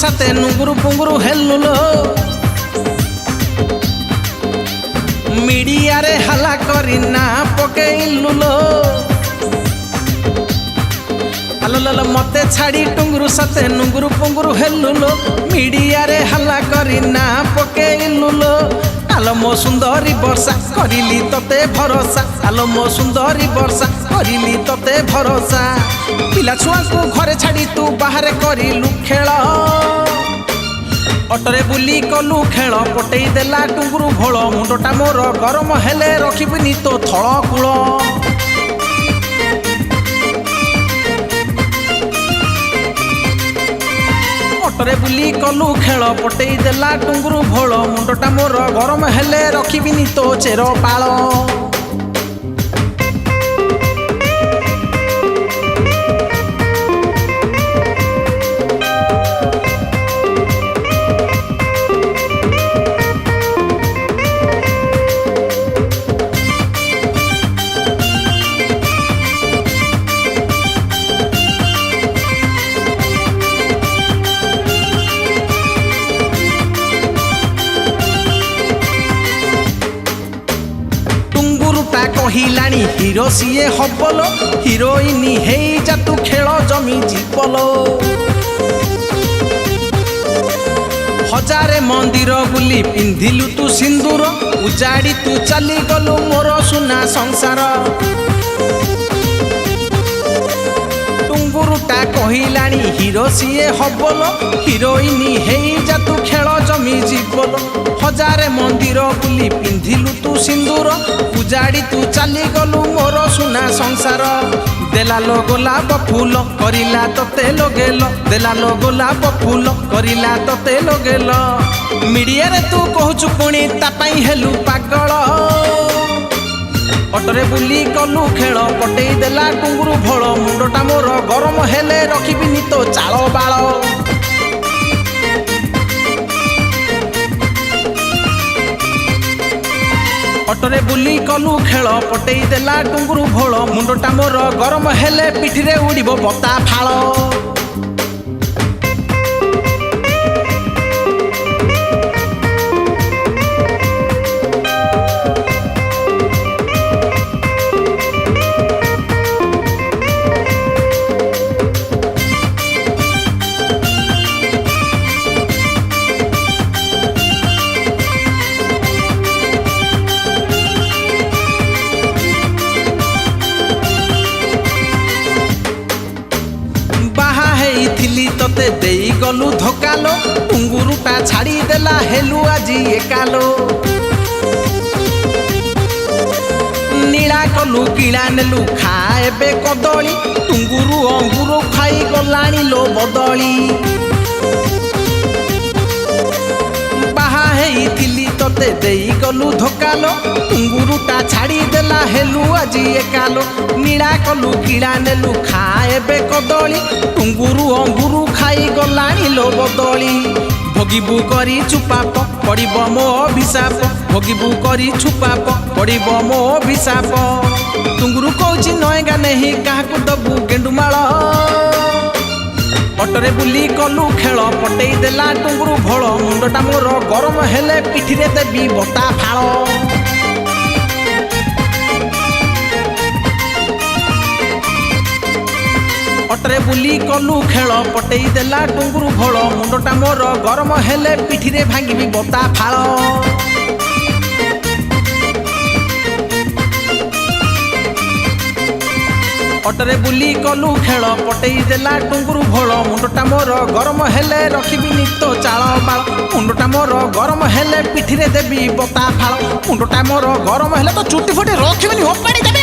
साथे नुंगुरु पुंगुरु हेलुलो मीडिया रे हला करी ना पकेइलुलो अल्लाह मते छाड़ी टुंगुरु साथे नुंगुरु पुंगुरु हेलुलो मीडिया रे हला करी ना पकेइलुलो आलो मो सुंदरी वर्षा करिली तते भरोसा आलो मो सुंदरी वर्षा करिली तते भरोसा पिला छुआ को घरे छाड़ी तू बाहर करिलु खेल अटरे बुली कलु खेल पटई देला टुंगुरु भोल मुंडटा मोर गरम हेले रखिबिनी तो थळ कूल अटरे बुली कलु खेल पटई देला टुंगुरु भोल मुंडटा मोर गरम हेले रखिबिनी तो चेर पाल कहिलानी हीरो सीए हबलो हीरोइन हेई जा तू खेल जमी जीवलो हजारे मंदिर बुली पिंधिलु तू सिंदूर उजाड़ी तू चली गलु मोर सुना संसार टुंगुरुटा कहिलानी हीरो सीए हबलो हीरोइन हेई जा तू खेल जमी जीवलो हजारे मंदिर बुली पिंधिलु तू सिंदूर उजाड़ी तू चली गलु मोर सुना संसार देला लो गोलाप फूल करिला तते लगेल देला लो गोलाप फूल करिला तते लगेल मीडिया रे तू कहूचु पुणी तापाई हेलु पागल अटरे बुली कलु खेल पटई देला टुंगुरु भोल मुंडटा मोर गरम हेले रखिबिनी तो चाल बाल अटरे बुली कलु खेल पटई देला टुंगुरु भोल मुंडटा मोर गरम हेले पिठिरे उड़िबो बता फाल तते देई गलु धोकालो टुंगुरुटा छाड़ी देला हेलु आजी एकालो नीला कलु किला नेलु खाएबे कदली टुंगुरु अंगुरु खाई गलानी लो बदली बाहा हेई थिली तते देई गलु धोकालो टुंगुरुटा छाड़ी देला हेलु आजी एकालो नीला कलु किला नेलु खाएबे कदली टुंगुरु अंगुरु खाई गलानी लो बदली भोगिबु करी चुपाप पड़िब मो अभिशाप भोगिबु करी छुपाप पड़िब मो अभिशाप टुंगुरु कहूची नयगा नहीं काहाकु दबु गेंडुमाल अटरे बुली कलु खेल पटई देला टुंगुरु भोल मुंडटा मोर गरम हेले पिठिरे देबी बता फाल अटरे बुली कलु खेल पटई देला टुंगुरु भोल मुंडटा मोर गरम हेले पिठिरे भांगिबी बता फाल अटरे बुली कलु खेल पटई देला टुंगुरु भोल मुंडटा मोर गरम हेले रखिबिनी तो चाल बाल मुंडटा मोर गरम हेले पिठिरे देबी बता फाल मुंडटा मोर गरम हेले तो चुटी फुटी रखिबिनी होपाड़ी देबी।